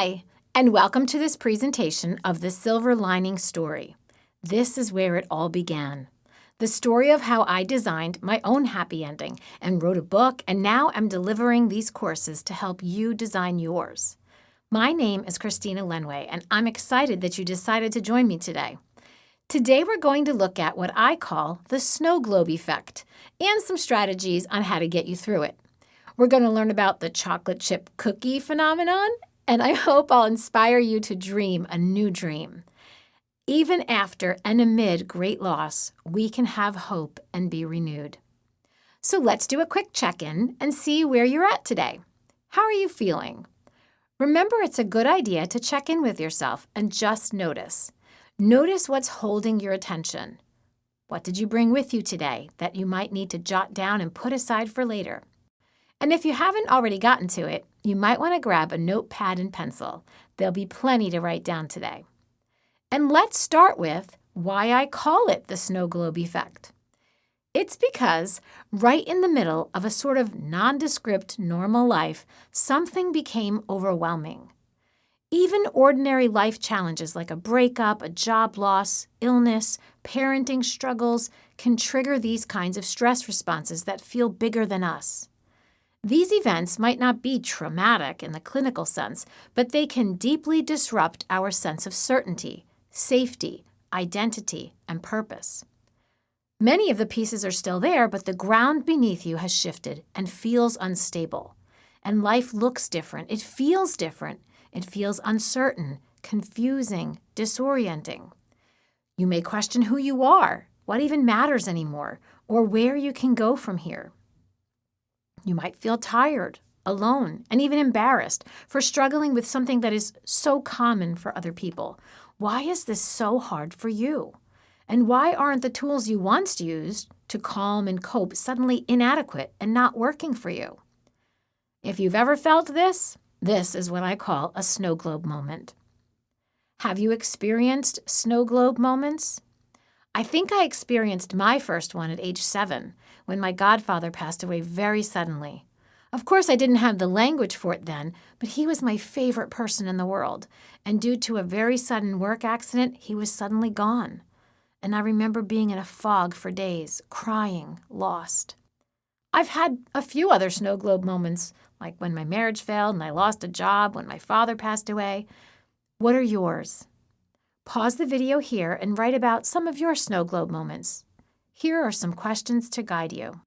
Hi, and welcome to this presentation of The Silver Lining Story. This is where it all began. The story of how I designed my own happy ending and wrote a book, and now I'm delivering these courses to help you design yours. My name is Christina Lenway, and I'm excited that you decided to join me today. Today we're going to look at what I call the snow globe effect and some strategies on how to get you through it. We're going to learn about the chocolate chip cookie phenomenon, and I hope I'll inspire you to dream a new dream. Even after and amid great loss, we can have hope and be renewed. So let's do a quick check-in and see where you're at today. How are you feeling? Remember, it's a good idea to check in with yourself and just notice. Notice what's holding your attention. What did you bring with you today that you might need to jot down and put aside for later? And if you haven't already gotten to it, you might want to grab a notepad and pencil. There'll be plenty to write down today. And let's start with why I call it the snow globe effect. It's because right in the middle of a sort of nondescript normal life, something became overwhelming. Even ordinary life challenges like a breakup, a job loss, illness, parenting struggles can trigger these kinds of stress responses that feel bigger than us. These events might not be traumatic in the clinical sense, but they can deeply disrupt our sense of certainty, safety, identity, and purpose. Many of the pieces are still there, but the ground beneath you has shifted and feels unstable. And life looks different. It feels different. It feels uncertain, confusing, disorienting. You may question who you are, what even matters anymore, or where you can go from here. You might feel tired, alone, and even embarrassed for struggling with something that is so common for other people. Why is this so hard for you? And why aren't the tools you once used to calm and cope suddenly inadequate and not working for you? If you've ever felt this is what I call a snow globe moment. Have you experienced snow globe moments? I think I experienced my first one at age 7 when my godfather passed away very suddenly. Of course, I didn't have the language for it then, but he was my favorite person in the world. And due to a very sudden work accident, he was suddenly gone. And I remember being in a fog for days, crying, lost. I've had a few other snow globe moments, like when my marriage failed and I lost a job, when my father passed away. What are yours? Pause the video here and write about some of your snow globe moments. Here are some questions to guide you.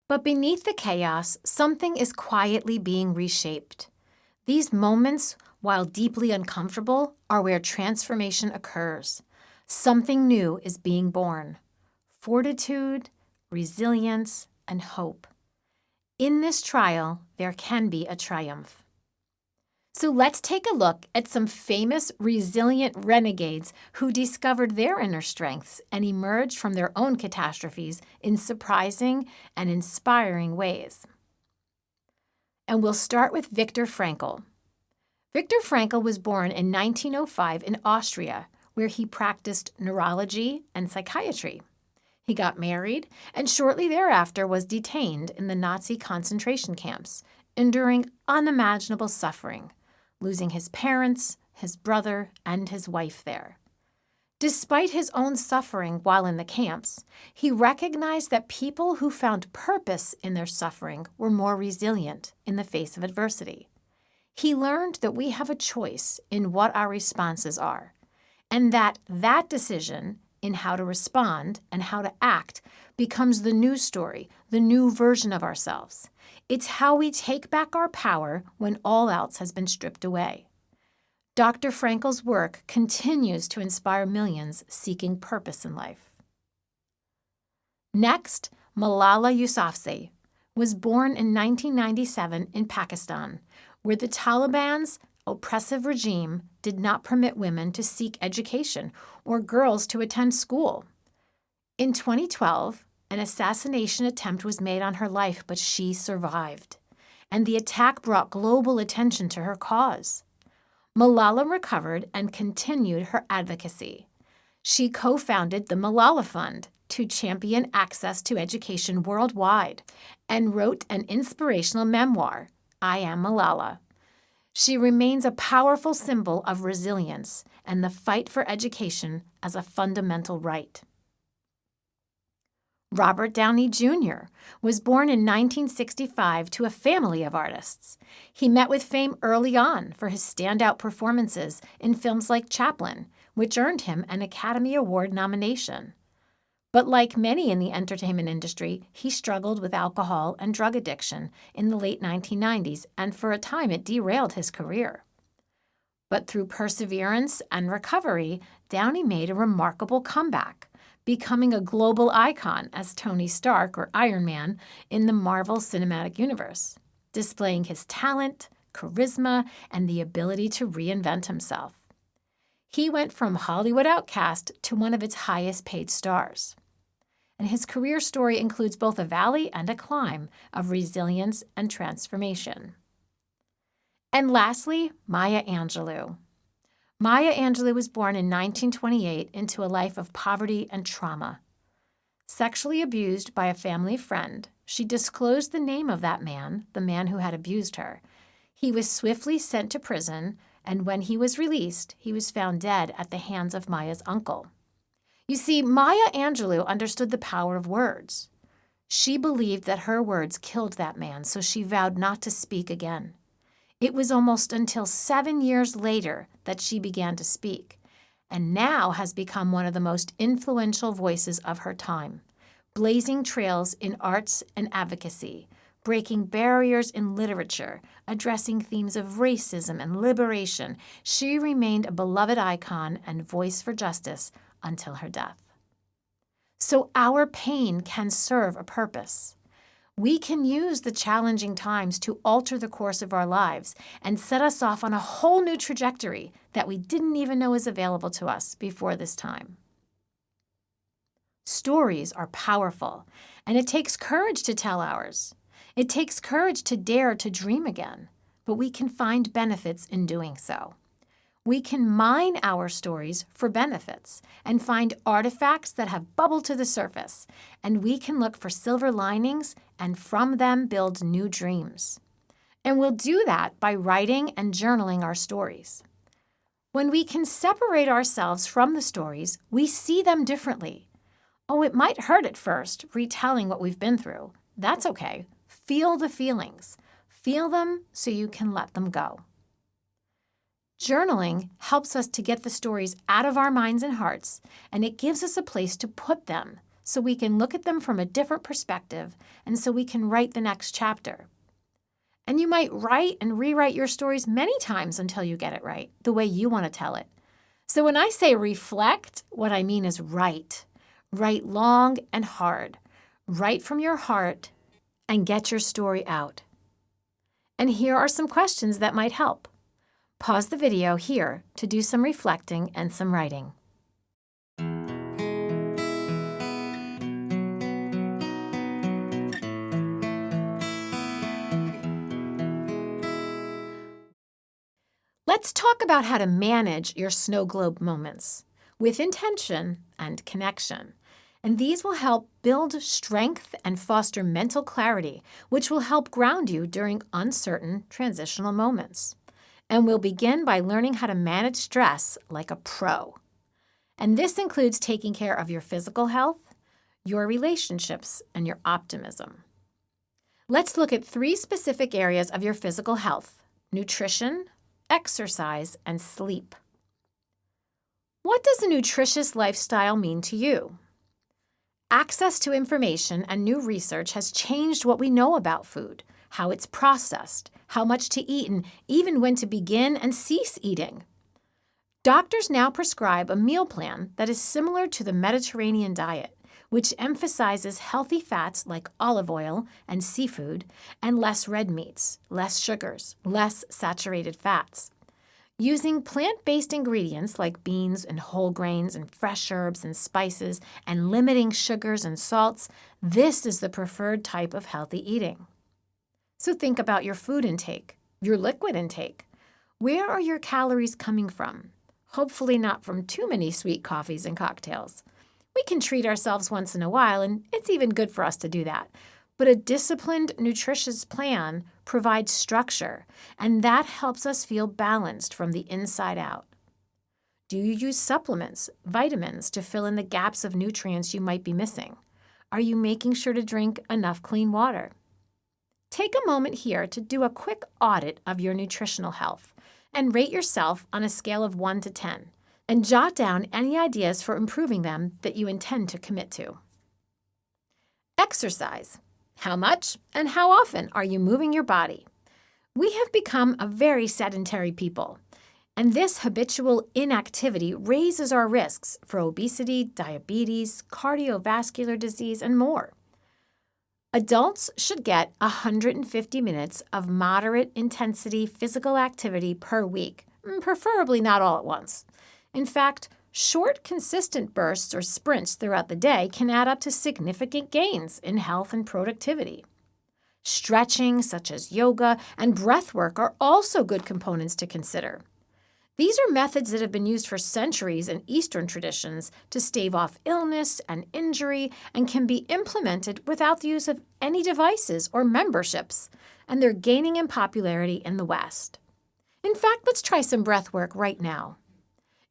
But beneath the chaos, something is quietly being reshaped. These moments, while deeply uncomfortable, are where transformation occurs. Something new is being born. Fortitude, resilience, and hope. In this trial, there can be a triumph. So let's take a look at some famous resilient renegades who discovered their inner strengths and emerged from their own catastrophes in surprising and inspiring ways. And we'll start with Viktor Frankl. Viktor Frankl was born in 1905 in Austria, where he practiced neurology and psychiatry. He got married and shortly thereafter was detained in the Nazi concentration camps, enduring unimaginable suffering, losing his parents, his brother, and his wife there. Despite his own suffering while in the camps, he recognized that people who found purpose in their suffering were more resilient in the face of adversity. He learned that we have a choice in what our responses are, and that decision in how to respond and how to act becomes the new story, the new version of ourselves. It's how we take back our power when all else has been stripped away. Dr. Frankl's work continues to inspire millions seeking purpose in life. Next, Malala Yousafzai was born in 1997 in Pakistan, where the Taliban's oppressive regime did not permit women to seek education or girls to attend school. In 2012, an assassination attempt was made on her life, but she survived, and the attack brought global attention to her cause. Malala recovered and continued her advocacy. She co-founded the Malala Fund to champion access to education worldwide and wrote an inspirational memoir, I Am Malala. She remains a powerful symbol of resilience and the fight for education as a fundamental right. Robert Downey Jr. was born in 1965 to a family of artists. He met with fame early on for his standout performances in films like Chaplin, which earned him an Academy Award nomination. But like many in the entertainment industry, he struggled with alcohol and drug addiction in the late 1990s, and for a time it derailed his career. But through perseverance and recovery, Downey made a remarkable comeback, becoming a global icon as Tony Stark, or Iron Man, in the Marvel Cinematic Universe, displaying his talent, charisma, and the ability to reinvent himself. He went from Hollywood outcast to one of its highest-paid stars. And his career story includes both a valley and a climb of resilience and transformation. And lastly, Maya Angelou. Maya Angelou was born in 1928 into a life of poverty and trauma. Sexually abused by a family friend, she disclosed the name of that man, the man who had abused her. He was swiftly sent to prison, and when he was released, he was found dead at the hands of Maya's uncle. You see, Maya Angelou understood the power of words. She believed that her words killed that man, so she vowed not to speak again. It was almost until 7 years later that she began to speak, and now has become one of the most influential voices of her time, blazing trails in arts and advocacy, breaking barriers in literature, addressing themes of racism and liberation. She remained a beloved icon and voice for justice until her death. So our pain can serve a purpose. We can use the challenging times to alter the course of our lives and set us off on a whole new trajectory that we didn't even know was available to us before this time. Stories are powerful, and it takes courage to tell ours. It takes courage to dare to dream again, but we can find benefits in doing so. We can mine our stories for benefits and find artifacts that have bubbled to the surface, and we can look for silver linings and from them build new dreams. And we'll do that by writing and journaling our stories. When we can separate ourselves from the stories, we see them differently. Oh, it might hurt at first, retelling what we've been through. That's okay. Feel the feelings. Feel them so you can let them go. Journaling helps us to get the stories out of our minds and hearts, and it gives us a place to put them so we can look at them from a different perspective and so we can write the next chapter. And you might write and rewrite your stories many times until you get it right, the way you want to tell it. So when I say reflect, what I mean is write. Write long and hard. Write from your heart and get your story out. And here are some questions that might help. Pause the video here to do some reflecting and some writing. Let's talk about how to manage your snow globe moments with intention and connection. And these will help build strength and foster mental clarity, which will help ground you during uncertain transitional moments. And we'll begin by learning how to manage stress like a pro. And this includes taking care of your physical health, your relationships, and your optimism. Let's look at 3 specific areas of your physical health: nutrition, exercise, and sleep. What does a nutritious lifestyle mean to you? Access to information and new research has changed what we know about food, how it's processed, how much to eat, and even when to begin and cease eating. Doctors now prescribe a meal plan that is similar to the Mediterranean diet, which emphasizes healthy fats like olive oil and seafood, and less red meats, less sugars, less saturated fats. Using plant-based ingredients like beans and whole grains and fresh herbs and spices and limiting sugars and salts, this is the preferred type of healthy eating. So think about your food intake, your liquid intake. Where are your calories coming from? hopefully not from too many sweet coffees and cocktails. We can treat ourselves once in a while, and it's even good for us to do that. But a disciplined, nutritious plan provides structure, and that helps us feel balanced from the inside out. Do you use supplements, vitamins, to fill in the gaps of nutrients you might be missing? Are you making sure to drink enough clean water? Take a moment here to do a quick audit of your nutritional health and rate yourself on a scale of 1 to 10, and jot down any ideas for improving them that you intend to commit to. Exercise. How much and how often are you moving your body? We have become a very sedentary people, and this habitual inactivity raises our risks for obesity, diabetes, cardiovascular disease, and more. Adults should get 150 minutes of moderate intensity physical activity per week, preferably not all at once. In fact, short, consistent bursts or sprints throughout the day can add up to significant gains in health and productivity. Stretching, such as yoga, and breath work are also good components to consider. These are methods that have been used for centuries in Eastern traditions to stave off illness and injury and can be implemented without the use of any devices or memberships, and they're gaining in popularity in the West. In fact, let's try some breath work right now.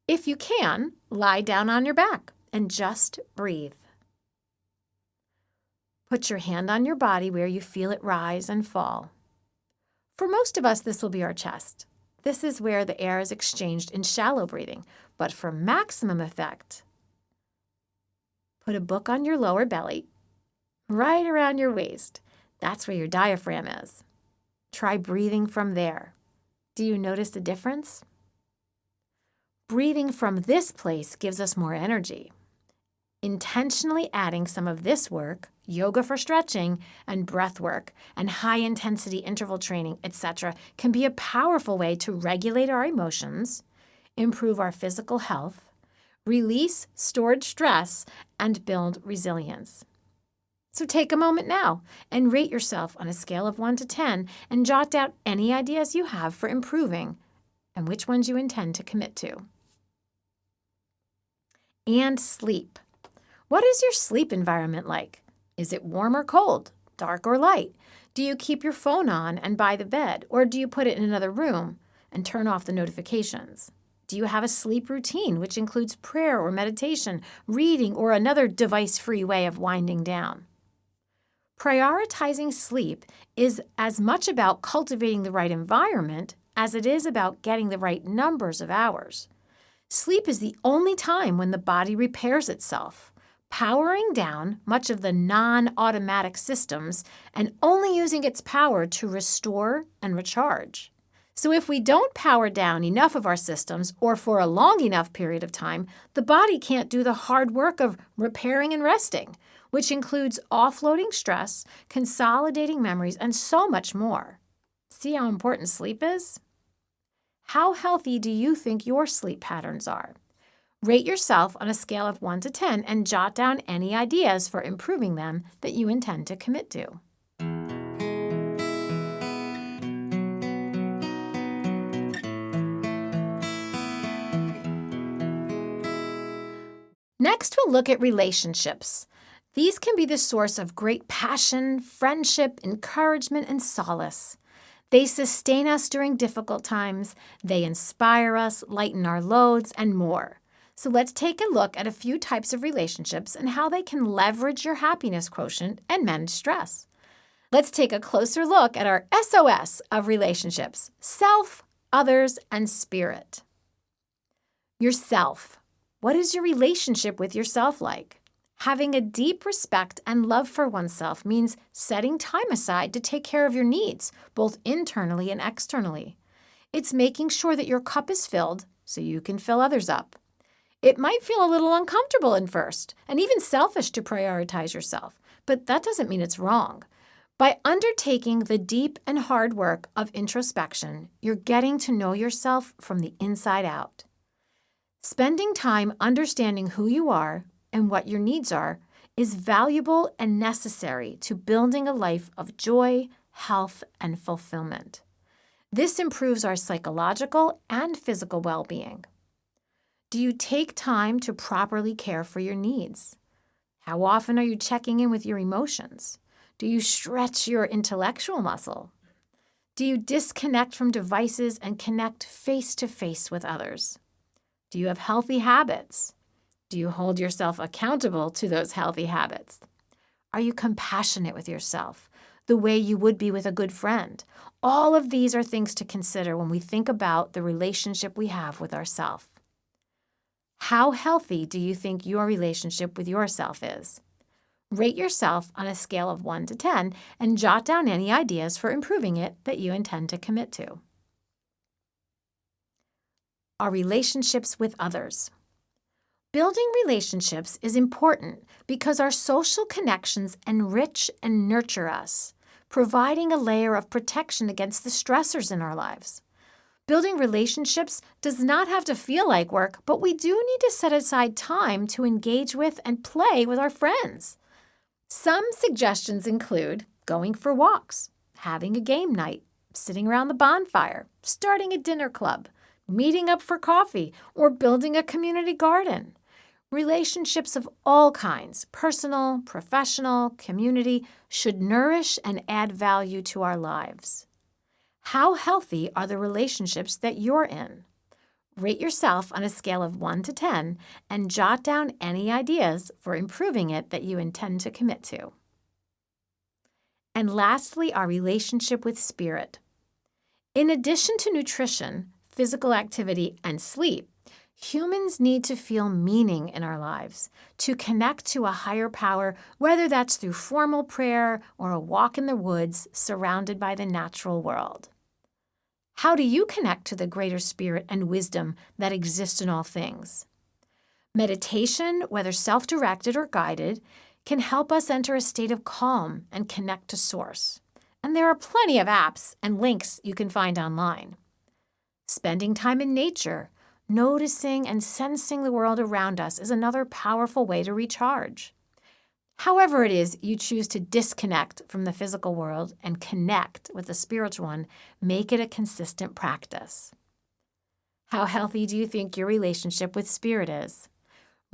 If you can, lie down on your back and just breathe. Put your hand on your body where you feel it rise and fall. For most of us, this will be our chest. This is where the air is exchanged in shallow breathing, but for maximum effect, put a book on your lower belly, right around your waist. That's where your diaphragm is. Try breathing from there. Do you notice the difference? Breathing from this place gives us more energy. Intentionally adding some of this work, yoga for stretching, and breath work, and high-intensity interval training, etc., can be a powerful way to regulate our emotions, improve our physical health, release stored stress, and build resilience. So take a moment now and rate yourself on a scale of 1 to 10 and jot down any ideas you have for improving and which ones you intend to commit to. And sleep. What is your sleep environment like? Is it warm or cold, dark or light? Do you keep your phone on and by the bed, or do you put it in another room and turn off the notifications? Do you have a sleep routine, which includes prayer or meditation, reading, or another device-free way of winding down? Prioritizing sleep is as much about cultivating the right environment as it is about getting the right numbers of hours. Sleep is the only time when the body repairs itself, powering down much of the non-automatic systems and only using its power to restore and recharge. So if we don't power down enough of our systems or for a long enough period of time, the body can't do the hard work of repairing and resting, which includes offloading stress, consolidating memories, and so much more. See how important sleep is? How healthy do you think your sleep patterns are? Rate yourself on a scale of 1 to 10 and jot down any ideas for improving them that you intend to commit to. Next, we'll look at relationships. These can be the source of great passion, friendship, encouragement, and solace. They sustain us during difficult times, they inspire us, lighten our loads, and more. So let's take a look at a few types of relationships and how they can leverage your happiness quotient and manage stress. Let's take a closer look at our SOS of relationships: self, others, and spirit. Yourself. What is your relationship with yourself like? Having a deep respect and love for oneself means setting time aside to take care of your needs, both internally and externally. It's making sure that your cup is filled so you can fill others up. It might feel a little uncomfortable at first, and even selfish to prioritize yourself, but that doesn't mean it's wrong. By undertaking the deep and hard work of introspection, you're getting to know yourself from the inside out. Spending time understanding who you are and what your needs are is valuable and necessary to building a life of joy, health, and fulfillment. This improves our psychological and physical well-being. Do you take time to properly care for your needs? How often are you checking in with your emotions? Do you stretch your intellectual muscle? Do you disconnect from devices and connect face to face with others? Do you have healthy habits? Do you hold yourself accountable to those healthy habits? Are you compassionate with yourself, the way you would be with a good friend? All of these are things to consider when we think about the relationship we have with ourself. How healthy do you think your relationship with yourself is? Rate yourself on a scale of 1 to 10 and jot down any ideas for improving it that you intend to commit to. Our relationships with others. Building relationships is important because our social connections enrich and nurture us, providing a layer of protection against the stressors in our lives. Building relationships does not have to feel like work, but we do need to set aside time to engage with and play with our friends. Some suggestions include going for walks, having a game night, sitting around the bonfire, starting a dinner club, meeting up for coffee, or building a community garden. Relationships of all kinds, personal, professional, community, should nourish and add value to our lives. How healthy are the relationships that you're in? Rate yourself on a scale of 1 to 10 and jot down any ideas for improving it that you intend to commit to. And lastly, our relationship with spirit. In addition to nutrition, physical activity, and sleep, humans need to feel meaning in our lives, to connect to a higher power, whether that's through formal prayer or a walk in the woods surrounded by the natural world. How do you connect to the greater spirit and wisdom that exist in all things? Meditation, whether self-directed or guided, can help us enter a state of calm and connect to Source. And there are plenty of apps and links you can find online. Spending time in nature, noticing and sensing the world around us is another powerful way to recharge. However it is you choose to disconnect from the physical world and connect with the spiritual one, make it a consistent practice. How healthy do you think your relationship with spirit is?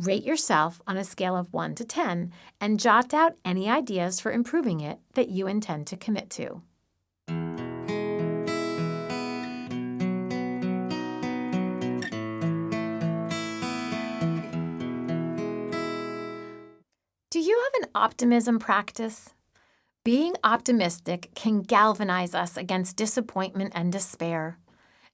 Rate yourself on a scale of 1 to 10 and jot out any ideas for improving it that you intend to commit to. Do you have an optimism practice? Being optimistic can galvanize us against disappointment and despair.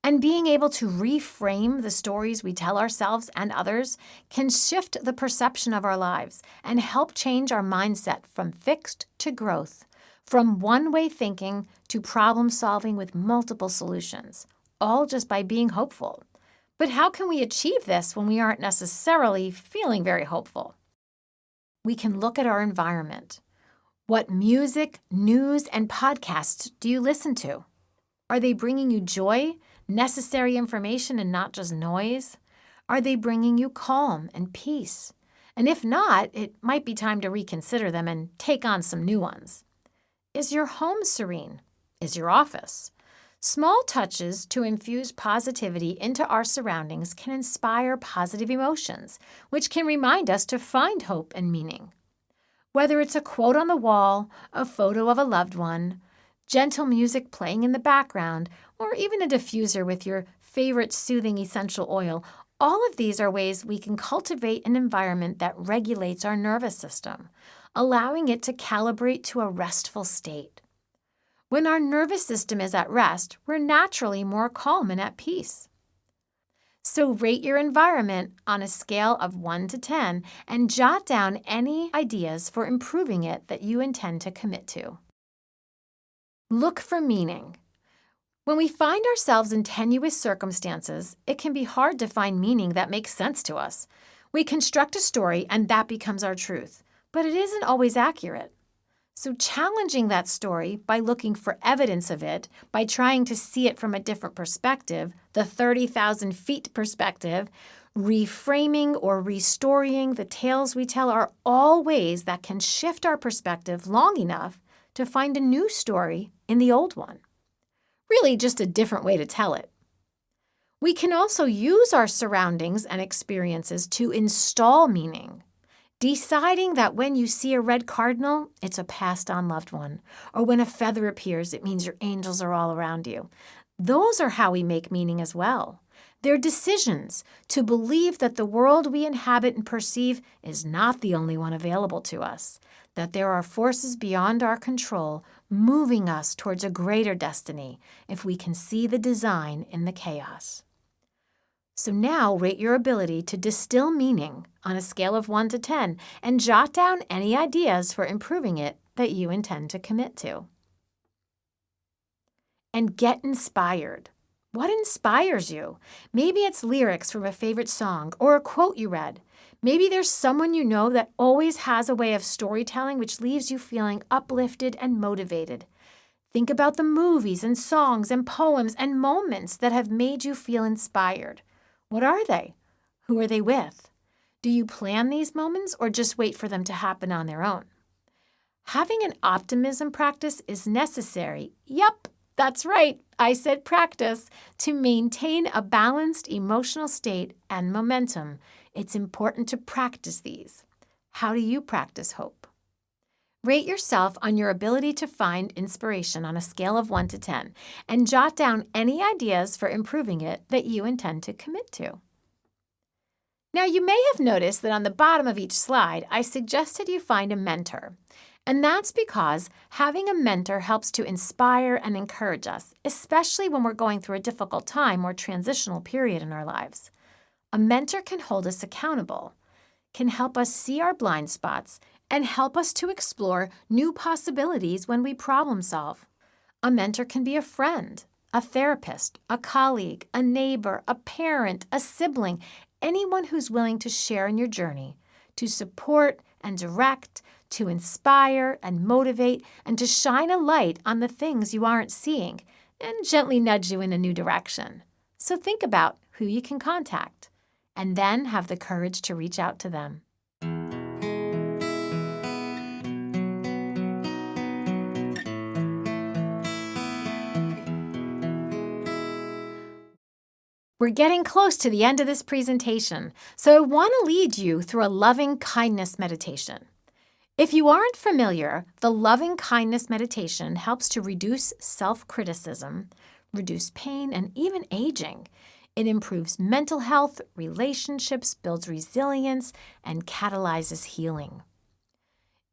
And being able to reframe the stories we tell ourselves and others can shift the perception of our lives and help change our mindset from fixed to growth, from one-way thinking to problem solving with multiple solutions, all just by being hopeful. But how can we achieve this when we aren't necessarily feeling very hopeful? We can look at our environment. What music, news, and podcasts do you listen to? Are they bringing you joy, necessary information, and not just noise? Are they bringing you calm and peace? And if not, it might be time to reconsider them and take on some new ones. Is your home serene? Is your office? Small touches to infuse positivity into our surroundings can inspire positive emotions, which can remind us to find hope and meaning. Whether it's a quote on the wall, a photo of a loved one, gentle music playing in the background, or even a diffuser with your favorite soothing essential oil, all of these are ways we can cultivate an environment that regulates our nervous system, allowing it to calibrate to a restful state. When our nervous system is at rest, we're naturally more calm and at peace. So rate your environment on a scale of 1 to 10 and jot down any ideas for improving it that you intend to commit to. Look for meaning. When we find ourselves in tenuous circumstances, it can be hard to find meaning that makes sense to us. We construct a story and that becomes our truth, but it isn't always accurate. So challenging that story by looking for evidence of it, by trying to see it from a different perspective, the 30,000 feet perspective, reframing or restoring the tales we tell are all ways that can shift our perspective long enough to find a new story in the old one. Really just a different way to tell it. We can also use our surroundings and experiences to install meaning, deciding that when you see a red cardinal, it's a passed-on loved one, or when a feather appears, it means your angels are all around you. Those are how we make meaning as well. They're decisions to believe that the world we inhabit and perceive is not the only one available to us, that there are forces beyond our control moving us towards a greater destiny if we can see the design in the chaos. So now rate your ability to distill meaning on a scale of 1 to 10 and jot down any ideas for improving it that you intend to commit to. And get inspired. What inspires you? Maybe it's lyrics from a favorite song or a quote you read. Maybe there's someone you know that always has a way of storytelling which leaves you feeling uplifted and motivated. Think about the movies and songs and poems and moments that have made you feel inspired. What are they? Who are they with? Do you plan these moments or just wait for them to happen on their own? Having an optimism practice is necessary. Yup, that's right. I said practice. To maintain a balanced emotional state and momentum, it's important to practice these. How do you practice hope? Rate yourself on your ability to find inspiration on a scale of 1 to 10 and jot down any ideas for improving it that you intend to commit to. Now, you may have noticed that on the bottom of each slide, I suggested you find a mentor. And that's because having a mentor helps to inspire and encourage us, especially when we're going through a difficult time or transitional period in our lives. A mentor can hold us accountable, can help us see our blind spots, and help us to explore new possibilities when we problem solve. A mentor can be a friend, a therapist, a colleague, a neighbor, a parent, a sibling, anyone who's willing to share in your journey, to support and direct, to inspire and motivate, and to shine a light on the things you aren't seeing and gently nudge you in a new direction. So think about who you can contact and then have the courage to reach out to them. We're getting close to the end of this presentation, so I want to lead you through a loving kindness meditation. If you aren't familiar, the loving kindness meditation helps to reduce self-criticism, reduce pain, and even aging. It improves mental health, relationships, builds resilience, and catalyzes healing.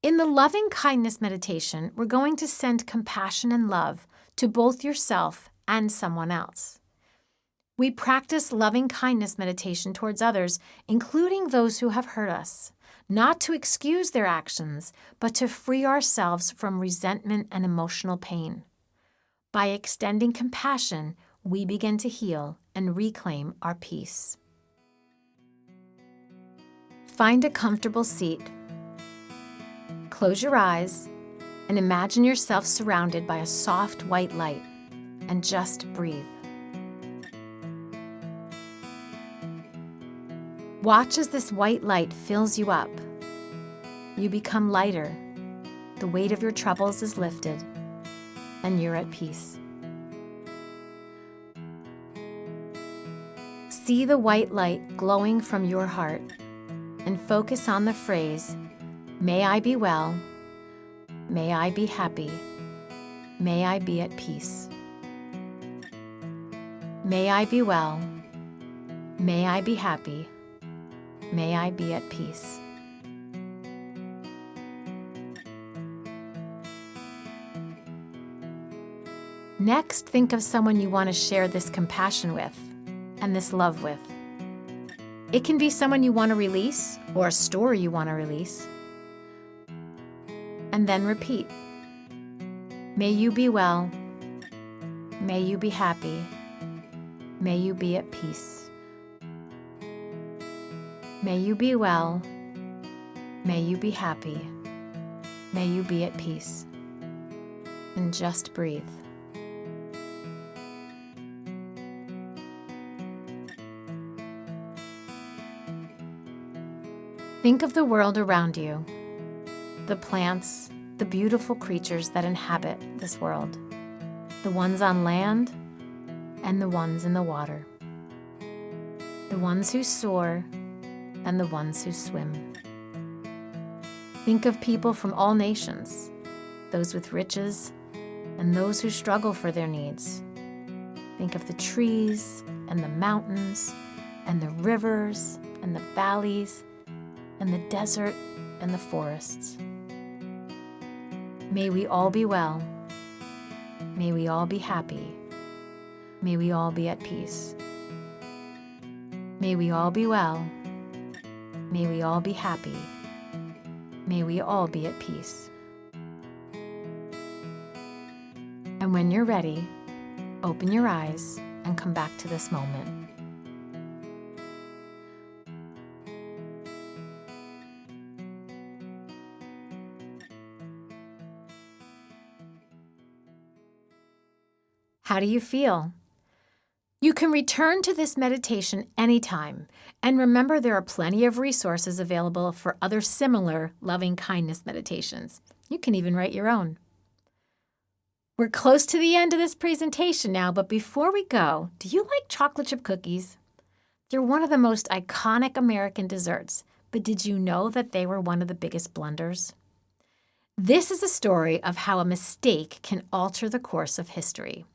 In the loving kindness meditation, we're going to send compassion and love to both yourself and someone else. We practice loving kindness meditation towards others, including those who have hurt us, not to excuse their actions, but to free ourselves from resentment and emotional pain. By extending compassion, we begin to heal and reclaim our peace. Find a comfortable seat. Close your eyes and imagine yourself surrounded by a soft white light, and just breathe. Watch as this white light fills you up. You become lighter, the weight of your troubles is lifted, and you're at peace. See the white light glowing from your heart and focus on the phrase, "May I be well, may I be happy, may I be at peace." May I be well, may I be happy, may I be at peace. Next, think of someone you want to share this compassion with and this love with. It can be someone you want to release or a story you want to release. And then repeat. May you be well. May you be happy. May you be at peace. May you be well. May you be happy. May you be at peace. And just breathe. Think of the world around you, the plants, the beautiful creatures that inhabit this world, the ones on land and the ones in the water. the ones who soar, and the ones who swim. Think of people from all nations, those with riches and those who struggle for their needs. Think of the trees and the mountains and the rivers and the valleys and the desert and the forests. May we all be well. May we all be happy. May we all be at peace. May we all be well. May we all be happy. May we all be at peace. And when you're ready, open your eyes and come back to this moment. How do you feel? You can return to this meditation anytime, and remember there are plenty of resources available for other similar loving kindness meditations. You can even write your own. We're close to the end of this presentation now, but before we go, do you like chocolate chip cookies? They're one of the most iconic American desserts, but did you know that they were one of the biggest blunders? This is a story of how a mistake can alter the course of history.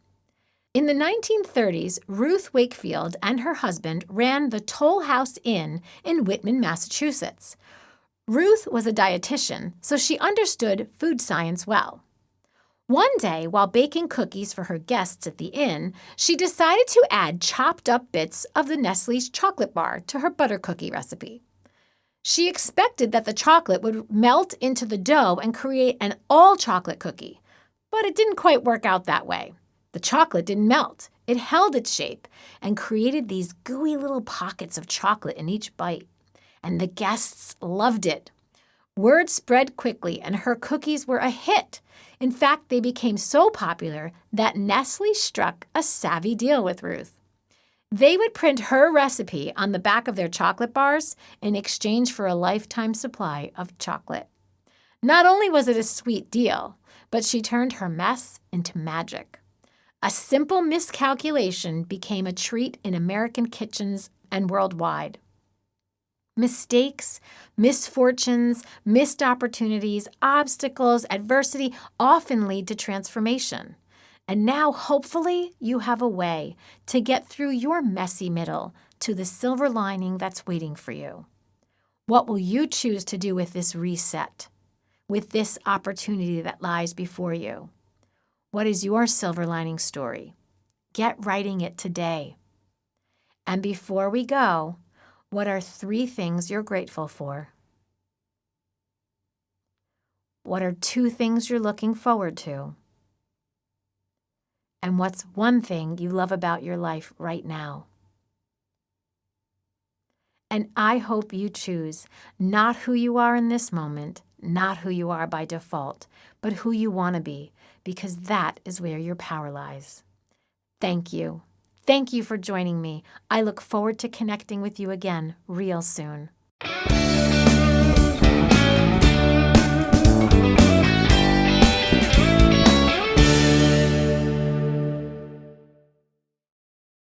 In the 1930s, Ruth Wakefield and her husband ran the Toll House Inn in Whitman, Massachusetts. Ruth was a dietitian, so she understood food science well. One day, while baking cookies for her guests at the inn, she decided to add chopped up bits of the Nestle's chocolate bar to her butter cookie recipe. She expected that the chocolate would melt into the dough and create an all-chocolate cookie, but it didn't quite work out that way. The chocolate didn't melt. It held its shape and created these gooey little pockets of chocolate in each bite. And the guests loved it. Word spread quickly, and her cookies were a hit. In fact, they became so popular that Nestle struck a savvy deal with Ruth. They would print her recipe on the back of their chocolate bars in exchange for a lifetime supply of chocolate. Not only was it a sweet deal, but she turned her mess into magic. A simple miscalculation became a treat in American kitchens and worldwide. Mistakes, misfortunes, missed opportunities, obstacles, adversity often lead to transformation. And now, hopefully, you have a way to get through your messy middle to the silver lining that's waiting for you. What will you choose to do with this reset, with this opportunity that lies before you? What is your silver lining story? Get writing it today. And before we go, what are 3 things you're grateful for? What are 2 things you're looking forward to? And what's 1 thing you love about your life right now? And I hope you choose not who you are in this moment, not who you are by default, but who you want to be, because that is where your power lies. Thank you. Thank you for joining me. I look forward to connecting with you again real soon.